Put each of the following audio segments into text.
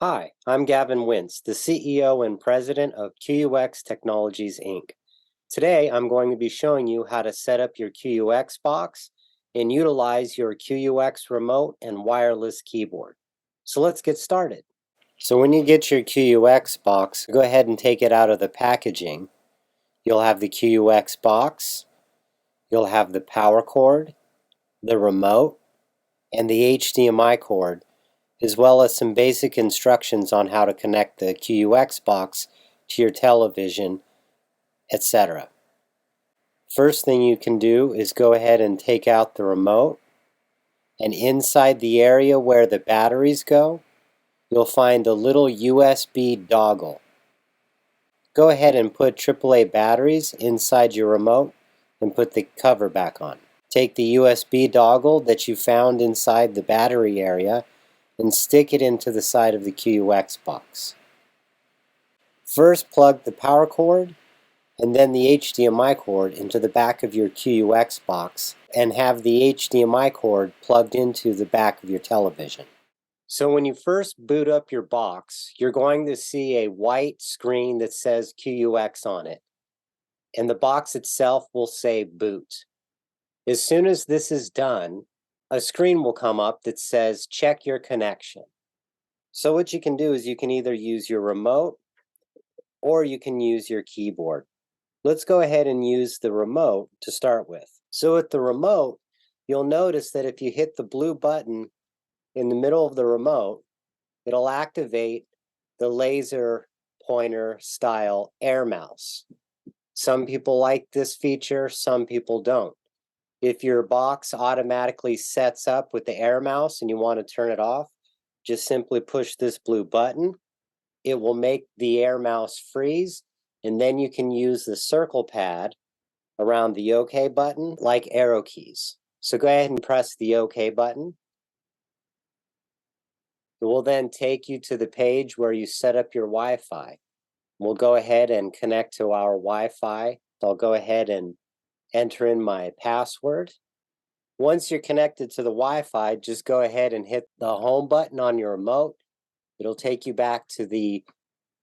Hi, I'm Gavin Wentz, the CEO and President of QUX Technologies, Inc. Today, I'm going to be showing you how to set up your QUX box and utilize your QUX remote and wireless keyboard. So let's get started. So when you get your QUX box, go ahead and take it out of the packaging. You'll have the QUX box, you'll have the power cord, the remote, and the HDMI cord, as well as some basic instructions on how to connect the QUX box to your television, etc. First thing you can do is go ahead and take out the remote, and inside the area where the batteries go, you'll find a little USB dongle. Go ahead and put AAA batteries inside your remote and put the cover back on. Take the USB dongle that you found inside the battery area and stick it into the side of the QUX box. First, plug the power cord and then the HDMI cord into the back of your QUX box and have the HDMI cord plugged into the back of your television. So when you first boot up your box, you're going to see a white screen that says QUX on it, and the box itself will say boot. As soon as this is done, a screen will come up that says check your connection. So what you can do is you can either use your remote or you can use your keyboard. Let's go ahead and use the remote to start with. So with the remote, you'll notice that if you hit the blue button in the middle of the remote, it'll activate the laser pointer style air mouse. Some people like this feature, some people don't. If your box automatically sets up with the air mouse and you want to turn it off, just simply push this blue button. It will make the air mouse freeze, and then you can use the circle pad around the OK button like arrow keys. So go ahead and press the OK button. It will then take you to the page where you set up your Wi-Fi. We'll go ahead and connect to our Wi-Fi. I'll go ahead and enter in my password. Once you're connected to the Wi-Fi, just go ahead and hit the home button on your remote. It'll take you back to the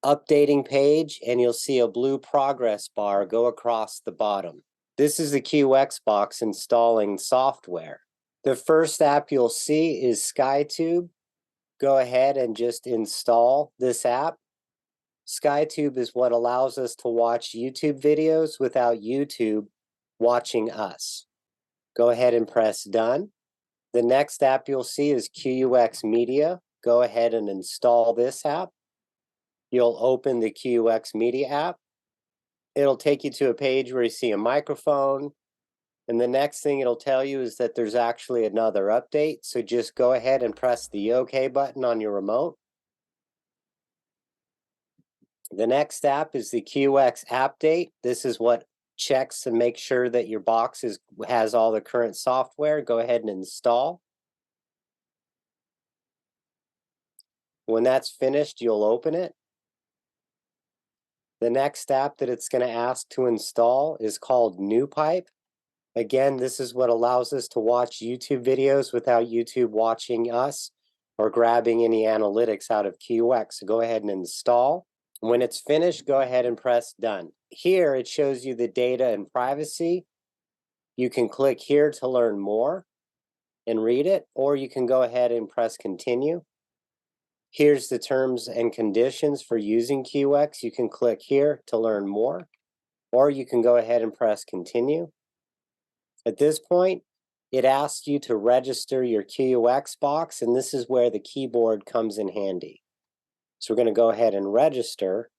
updating page, and you'll see a blue progress bar go across the bottom. This is the QUX box installing software. The first app you'll see is SkyTube. Go ahead and just install this app. SkyTube is what allows us to watch YouTube videos without YouTube watching us. Go ahead and press done. The next app you'll see is QUX Media. Go ahead and install this app. You'll open the QUX Media app. It'll take you to a page where you see a microphone, and the next thing it'll tell you is that there's actually another update, so just go ahead and press the OK button on your remote. The next app is the QUX Update. This is what checks and makes sure that your box has all the current software. Go ahead and install. When that's finished, you'll open it. The next app that it's going to ask to install is called NewPipe. Again, this is what allows us to watch YouTube videos without YouTube watching us or grabbing any analytics out of QUX. So go ahead and install. When it's finished, go ahead and press done. Here it shows you the data and privacy. You can click here to learn more and read it, or you can go ahead and press continue. Here's the terms and conditions for using QUX. You can click here to learn more, or you can go ahead and press continue. At this point, it asks you to register your QUX box, and this is where the keyboard comes in handy. So we're going to go ahead and register.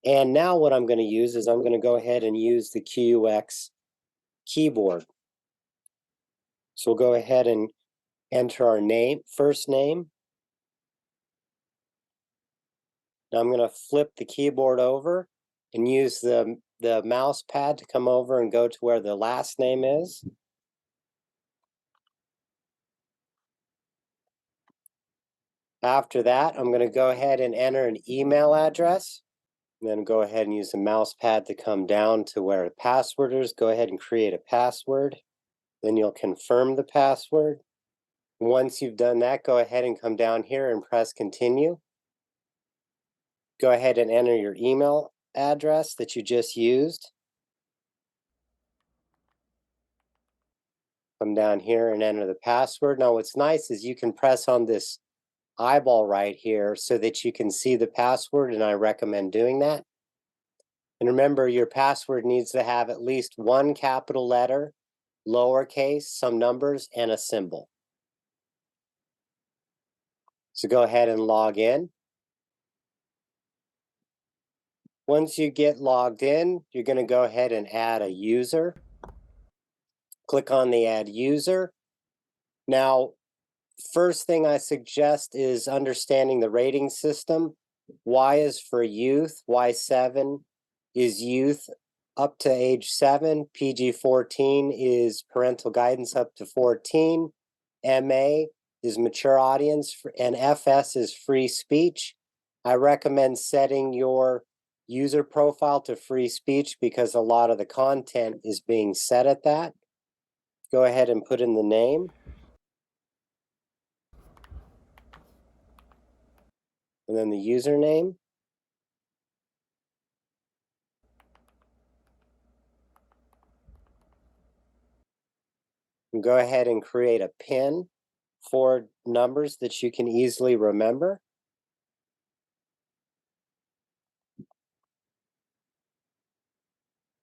And now what I'm going to use is I'm going to go ahead and use the QUX keyboard. So we'll go ahead and enter our name, first name. Now I'm going to flip the keyboard over and use the mouse pad to come over and go to where the last name is. After that, I'm going to go ahead and enter an email address. And then go ahead and use the mouse pad to come down to where the password is. Go ahead and create a password. Then you'll confirm the password. Once you've done that, go ahead and come down here and press continue. Go ahead and enter your email address that you just used. Come down here and enter the password. Now what's nice is you can press on this eyeball right here so that you can see the password, and I recommend doing that. And remember, your password needs to have at least one capital letter, lowercase, some numbers, and a symbol. So go ahead and log in. Once you get logged in, you're going to go ahead and add a user. Click on the Add User. Now, first thing I suggest is understanding the rating system. Y is for youth, Y7 is youth up to age 7, PG-14 is parental guidance up to 14, MA is mature audience, and FS is free speech. I recommend setting your user profile to free speech because a lot of the content is being set at that. Go ahead and put in the name. And then the username. And go ahead and create a PIN for numbers that you can easily remember.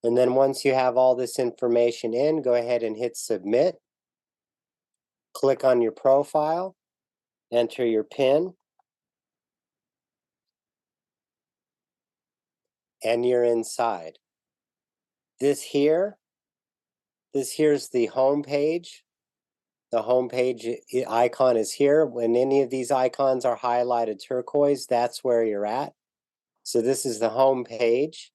And then once you have all this information in, go ahead and hit submit. Click on your profile, enter your PIN, and you're inside. This here's the home page. The home page icon is here. When any of these icons are highlighted turquoise, that's where you're at. So this is the home page.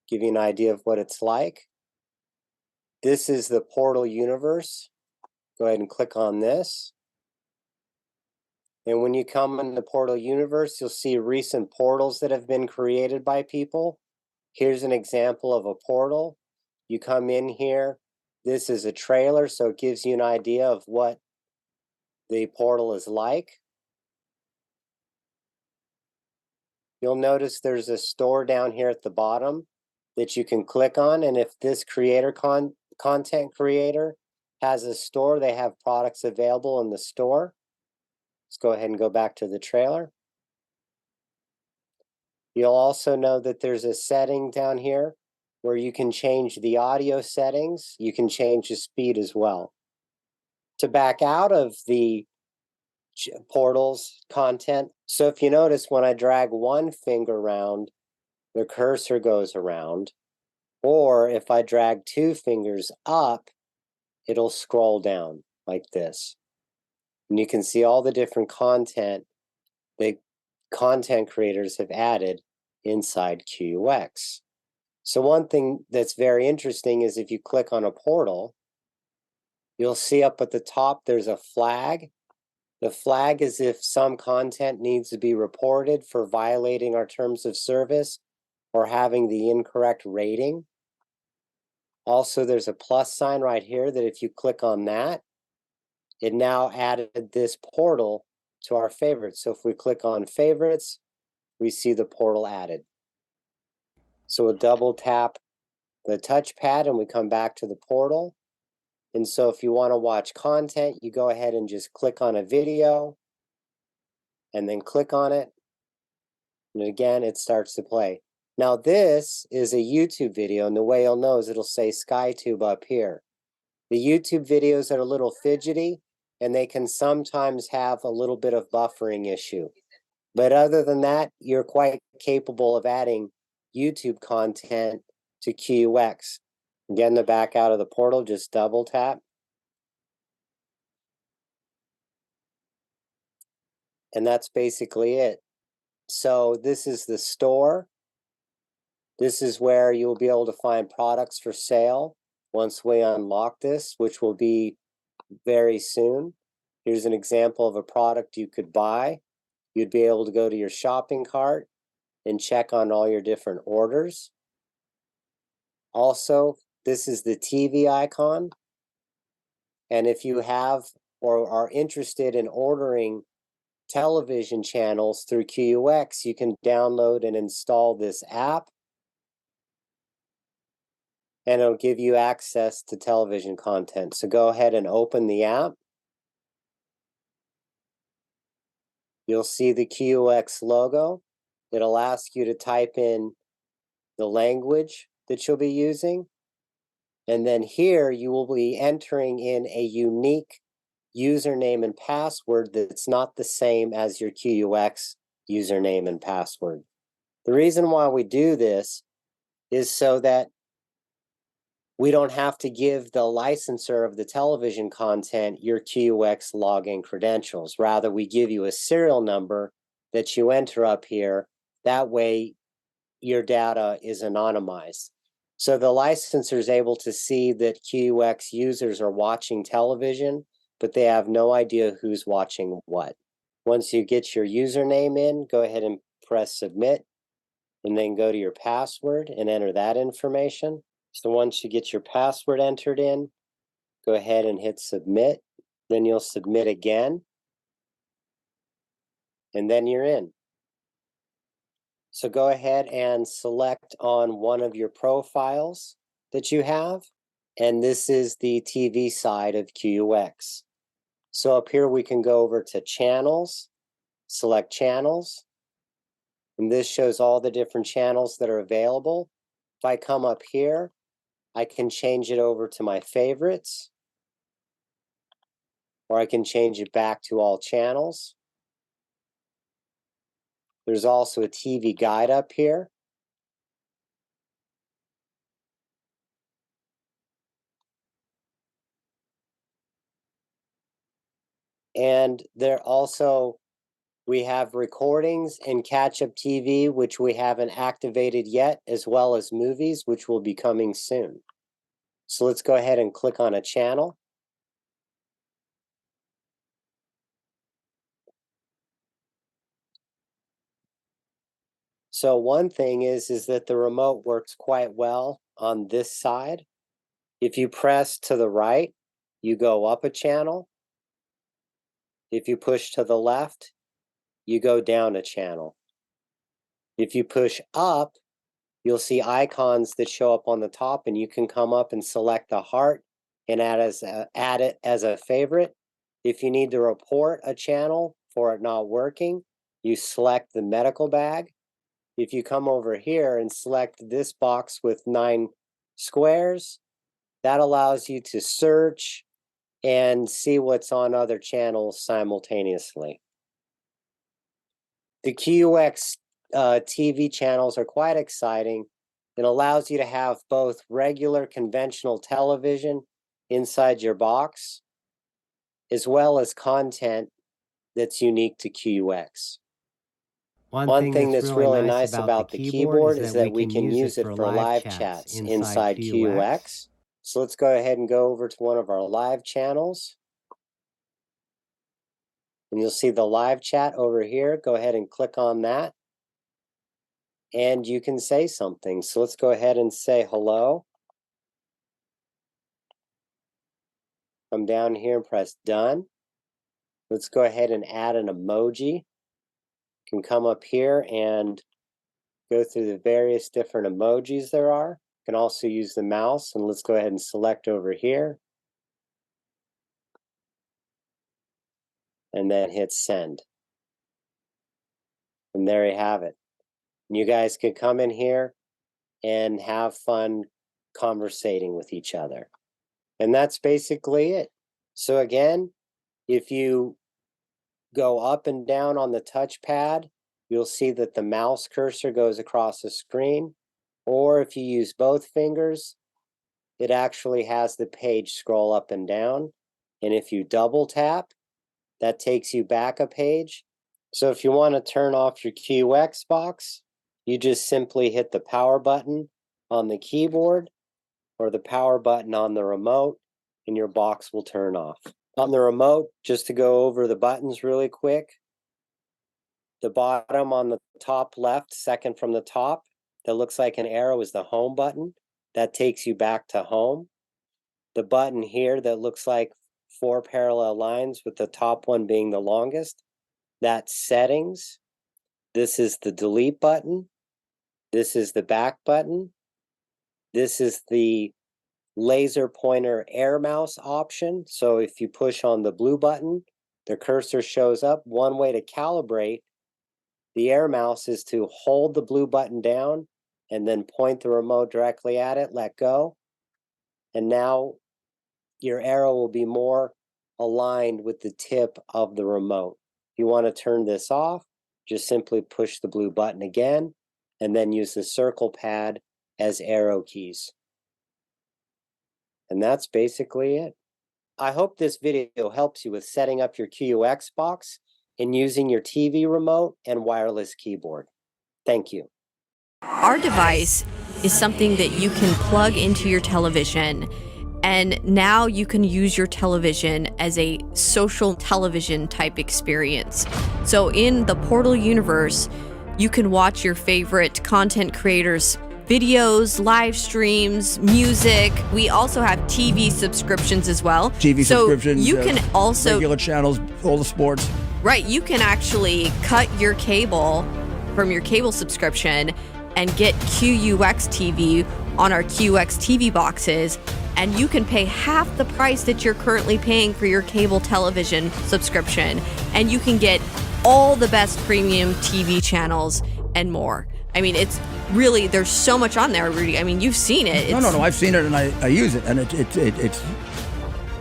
Give you an idea of what it's like. This is the portal universe. Go ahead and click on this. And when you come in the portal universe, you'll see recent portals that have been created by people. Here's an example of a portal. You come in here. This is a trailer, so it gives you an idea of what the portal is like. You'll notice there's a store down here at the bottom that you can click on, and if this content creator has a store, they have products available in the store. Let's go ahead and go back to the trailer. You'll also know that there's a setting down here where you can change the audio settings. You can change the speed as well. To back out of the portal's content, so if you notice when I drag one finger around, the cursor goes around. Or if I drag two fingers up, it'll scroll down like this. And you can see all the different content the content creators have added inside QUX. So one thing that's very interesting is if you click on a portal, you'll see up at the top there's a flag. The flag is if some content needs to be reported for violating our terms of service or having the incorrect rating. Also, there's a plus sign right here that if you click on that, it now added this portal to our favorites. So if we click on favorites, we see the portal added. So we'll double tap the touchpad and we come back to the portal. And so if you want to watch content, you go ahead and just click on a video and then click on it. And again, it starts to play. Now this is a YouTube video, and the way you'll know is it'll say SkyTube up here. The YouTube videos are a little fidgety, and they can sometimes have a little bit of buffering issue. But other than that, you're quite capable of adding YouTube content to QUX. Again, to back out of the portal, just double tap. And that's basically it. So this is the store. This is where you'll be able to find products for sale once we unlock this, which will be very soon. Here's an example of a product you could buy. You'd be able to go to your shopping cart and check on all your different orders. Also, this is the TV icon. And if you have or are interested in ordering television channels through QUX, you can download and install this app, and it'll give you access to television content. So go ahead and open the app. You'll see the QUX logo. It'll ask you to type in the language that you'll be using. And then here you will be entering in a unique username and password that's not the same as your QUX username and password. The reason why we do this is so that we don't have to give the licensor of the television content your QUX login credentials. Rather, we give you a serial number that you enter up here. That way, your data is anonymized. So the licensor is able to see that QUX users are watching television, but they have no idea who's watching what. Once you get your username in, go ahead and press submit, and then go to your password and enter that information. So once you get your password entered in, go ahead and hit submit. Then you'll submit again, and then you're in. So go ahead and select on one of your profiles that you have, and this is the TV side of QUX. So up here we can go over to channels, select channels, and this shows all the different channels that are available. If I come up here, I can change it over to my favorites, or I can change it back to all channels. There's also a TV guide up here. And there also, we have recordings and catch-up TV, which we haven't activated yet, as well as movies, which will be coming soon. So let's go ahead and click on a channel. So one thing is that the remote works quite well on this side. If you press to the right, you go up a channel. If you push to the left, you go down a channel. If you push up, you'll see icons that show up on the top, and you can come up and select the heart and add it as a favorite. If you need to report a channel for it not working, you select the medical bag. If you come over here and select this box with 9 squares, that allows you to search and see what's on other channels simultaneously. The QUX TV channels are quite exciting. It allows you to have both regular conventional television inside your box, as well as content that's unique to QUX. One thing that's really nice about the keyboard is that we can use it for live chats inside QUX. So let's go ahead and go over to one of our live channels. And you'll see the live chat over here. Go ahead and click on that. And you can say something. So let's go ahead and say hello. Come down here and press done. Let's go ahead and add an emoji. You can come up here and go through the various different emojis there are. You can also use the mouse, and let's go ahead and select over here. And then hit send. And there you have it. And you guys can come in here and have fun conversating with each other. And that's basically it. So again, if you go up and down on the touchpad, you'll see that the mouse cursor goes across the screen. Or if you use both fingers, it actually has the page scroll up and down. And if you double tap, that takes you back a page. So if you want to turn off your QUX box, you just simply hit the power button on the keyboard or the power button on the remote, and your box will turn off. On the remote, just to go over the buttons really quick, the bottom on the top left, second from the top, that looks like an arrow is the home button. That takes you back to home. The button here that looks like 4 parallel lines with the top one being the longest, That's settings. This is the delete button. This is the back button. This is the laser pointer air mouse option. So if you push on the blue button, the cursor shows up. One way to calibrate the air mouse is to hold the blue button down and then point the remote directly at it, let go. And now your arrow will be more aligned with the tip of the remote. If you want to turn this off, just simply push the blue button again and then use the circle pad as arrow keys. And that's basically it. I hope this video helps you with setting up your QUX box and using your TV remote and wireless keyboard. Thank you. Our device is something that you can plug into your television, and now you can use your television as a social television type experience. So in the Portal universe, you can watch your favorite content creators' videos, live streams, music. We also have TV subscriptions as well. TV subscriptions. You can also regular channels, all the sports. Right, you can actually cut your cable from your cable subscription and get QUX TV on our QUX TV boxes, and you can pay half the price that you're currently paying for your cable television subscription, and you can get all the best premium TV channels and more. I mean, it's really, there's so much on there, Rudy. I mean, you've seen it. No, I've seen it and I use it, and it's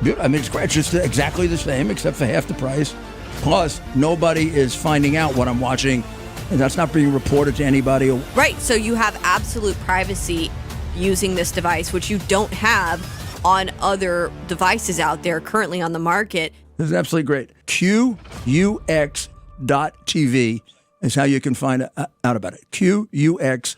beautiful. I mean, it's great. It's just exactly the same except for half the price. Plus, nobody is finding out what I'm watching, and that's not being reported to anybody. Right, so you have absolute privacy using this device, which you don't have on other devices out there currently on the market. This is absolutely great. QUX.TV is how you can find out about it. QUX.TV.